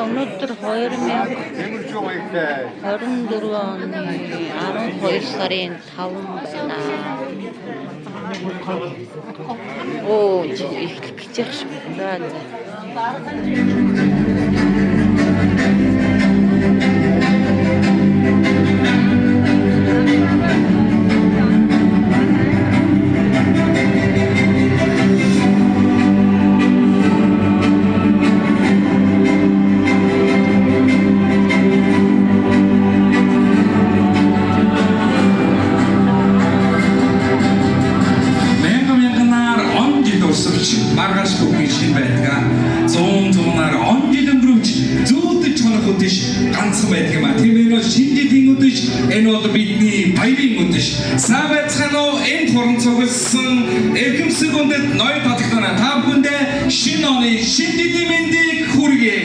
өнөөдөр 2024 оны 12 сарын 5 байна. Оо, эхлэх гэж яах шиг байна. Маргааш бүхний шин байдаг. Зуунаар он жил өнгөрөөж зүйтэй чонох үдэш ганцхан байдаг юм а. Тийм ээ шинэ жилийн үдэш энэ бол бидний баярын үдэш. Сабацхано энэ хорон цугласан эрхэмсэг үндэд ноён татагтана та бүхэндээ шинэ оны шинэ жилийн мэндийг хүргэе.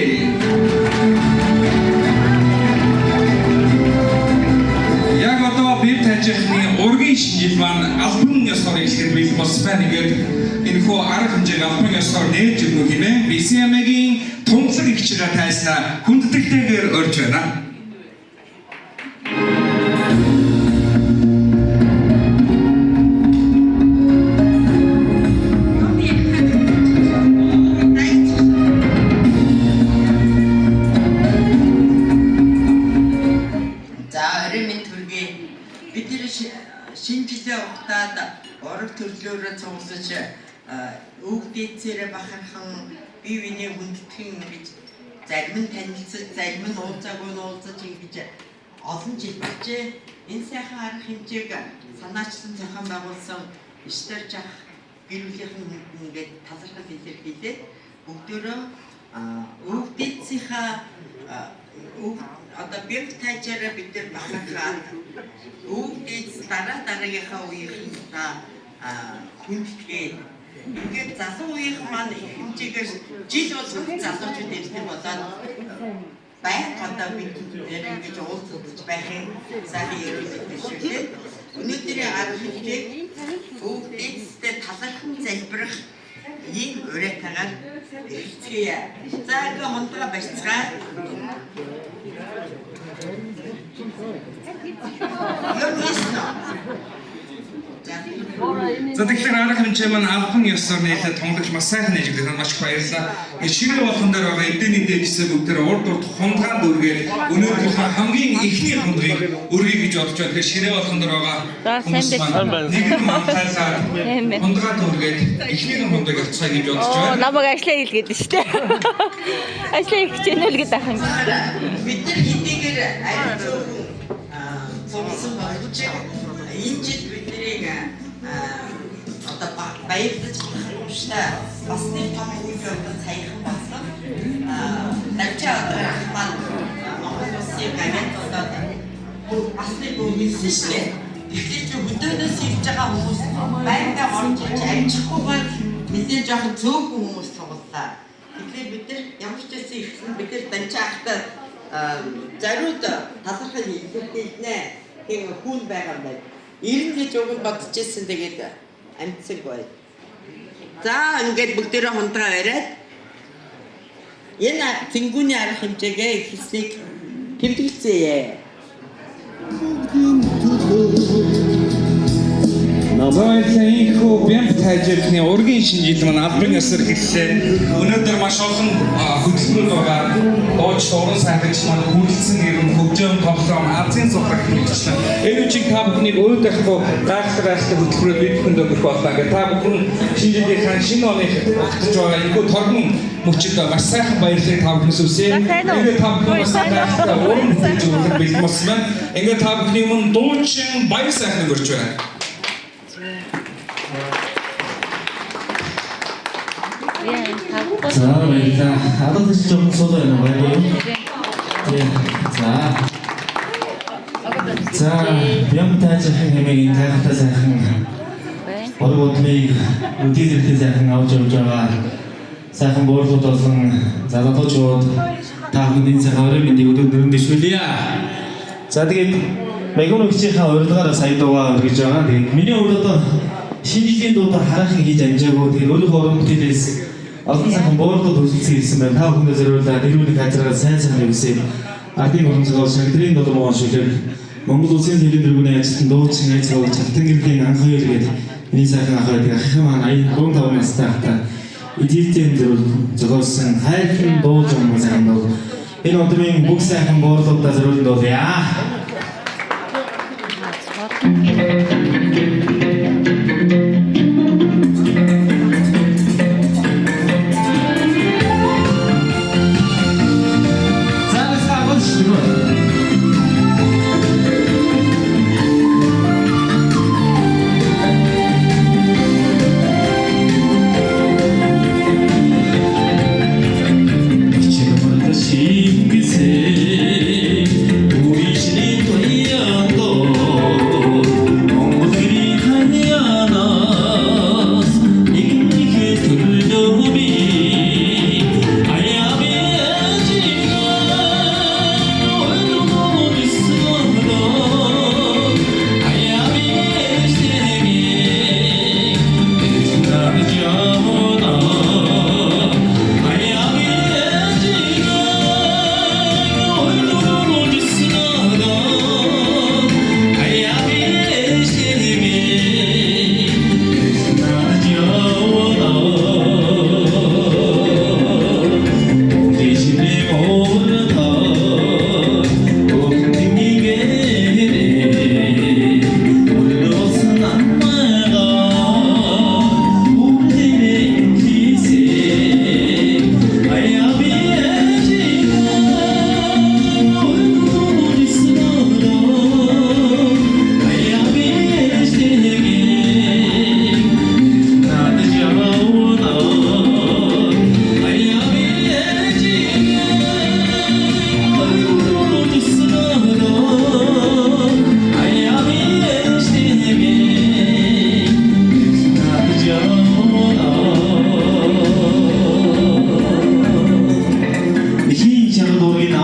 Яг одоо бив тажихны ургийн шинэ жил маань албан ёсоор ихлэх бил бос байна гэдэг энэхүү арга хэмжээг албан ёсоор нээж өгнө хэмээн BCM-ийн тунгалаг их чигээ тайснаа хүндэтгэлтэйгээр орж байна. Шинэ жилийн хугацаанд орог төрлөөрөө цуглаж өвгдээцээрээ бахархан бие биенээ хүндэтгэн гэж зарим нь танилцаж, зарим нь уулзаагүй уулзаж ингэж олон жил болжээ. Энэ сайхан арга хэмжээг санаачсан зохион байгуулсан Эштер жах гэр бүлийнхэн ингээд талархал илэрхийлээд бүгдөө өвгдээцийнхаа одоо бив тайчаараа бид нар бахархаад өвгдээц дараагийнхаа үеийнхээ хүндэтгээд ингээд залуу үеийнх маань их хэмжээгээр жил болгох залуучууд ирсэн болоод байнга одоо бид ингэж уулзаж байхын сайхан ярилцлага шүү дээ. Өнөөдрийн арга хэмжээг өвгдээцтэй талархан залбирах ийм уриатагаар эхэлцгээе. За ингээ хондгоо барьцгаа. За тэгэхээр арга хэмжээ маань албан ёсоор нээлттэй тунгалж маш сайхан нээж өгсөн маш их баярлалаа. Ширээ болгон дээр байгаа эдэний дээжсээ бүгдээр урд хундгаанд өргөөл өнөөдөр хамгийн ихний хундгыг өргөе гэж бодож байна. Тэгэхээр ширээ болгон дээр байгаа хүмүүс маань нэгэн мантайлаад хундгаад өргөөл ихний хундгыг авцгаа гэж бодож байна. Намайг ажлаа хийлгээд шүү дээ. Ажлаа хийх гэж нөл гэж ах юм. Бид нар хэдийгээр аль зөвхөн цогцсон болж энэ жил биднийг одоо баярлаж хамштай бас нэг том үйл явдал саяхан болсон. Навчаа маань Монгол улсын гавьяатуудад бас нэг үгүйсэн шүү дээ. Тэгэхээр чи өдөөс ирж байгаа хүмүүс байнга орж иж амжихгүйгээр мэдээж жоохон зөөгөн хүмүүс цуглаа. Тэгэхээр бид нар ямар ч байсан ихсэн бид нар данчаа ахтаа зариуд талархал илэрхийлнэ гэх хүн байгаа юм байна. 90 гэж уг нь бодож ирсэн тэгээд амтсаг бай. За ингээд бүгдээрээ хундгаа бариад энэ зингүүний арга хэмжээгээ ихэлсийг тэмдэглэцгээе. Намайхийнхөө бямт тайжирхны ургийн шинэ жил маань албан ёсоор эхэллээ. Өнөөдөр маш олон хөтөлбөрүүд байгаа. Дооч уран сайхагч маань хүрэлцэн ирэн хөгжөөн тоглоом Азийн цогцол хэмжлэн. Энэ үчиг та бүхнийг өөд авахгүй гайхалтай хөтөлбөрөд бид бүхэнд өгөх боллоо. Та бүхэн шинэ жилийн шинэ оны өгч байгаа энэхүү торгон мөчид маш сайхан баярлалыг та бүхнээс үсэе. Ингээд та бүхэн бас гайхалтай уран хөтөлбөр бэлтгэсэн байна. Ингээд та бүхний өмнө дуучин баяр сайхан өрч байна. За баярлалаа. Адад ч жоохон сул байна баярлалаа. За бямтаж хэмээн тайхтай сайхан оргуудмыг үдийзэртэй сайхан авч явж байгаа сайхан буурлууд болон залуучууд та бүхэнд сайхан орой мэндийг өдөрт дэвшүүлье. За тэгээд Мегон өгчийнхаа урилгаараа сая дуугаа өргөж байгаа. Тэгээд миний хувьд одоо шинэ жилийн дуудаар хараахан хийж амжаагүй. Тэгээд өөрийнхөө уран бүтээлээс олон сайхан боордод хөсөлцөн ирсэн байна. Та бүхэндээ зориулаад эрүүл газраа сайн хүсье. Ардын уран зохиол Шагдрын доломоо шүлэг Монгол Улсын телевизийн дөрвөн ажилтан дуучин найз хавар Чалтан гэрлийн анх хоёр гээд миний сайхан ах байдаг ахын маань 15 настай та эдэлтийн зохиолсон хайрхан дуу жаммаа сайн дуу. Энэ өдрийн бүх сайхан боордуудаа зориулсан дуу яа.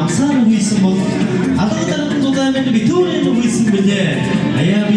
Амсаар үйсэн бол алга дарамт удаамын битүүрийн үйсэн билээ. Аяа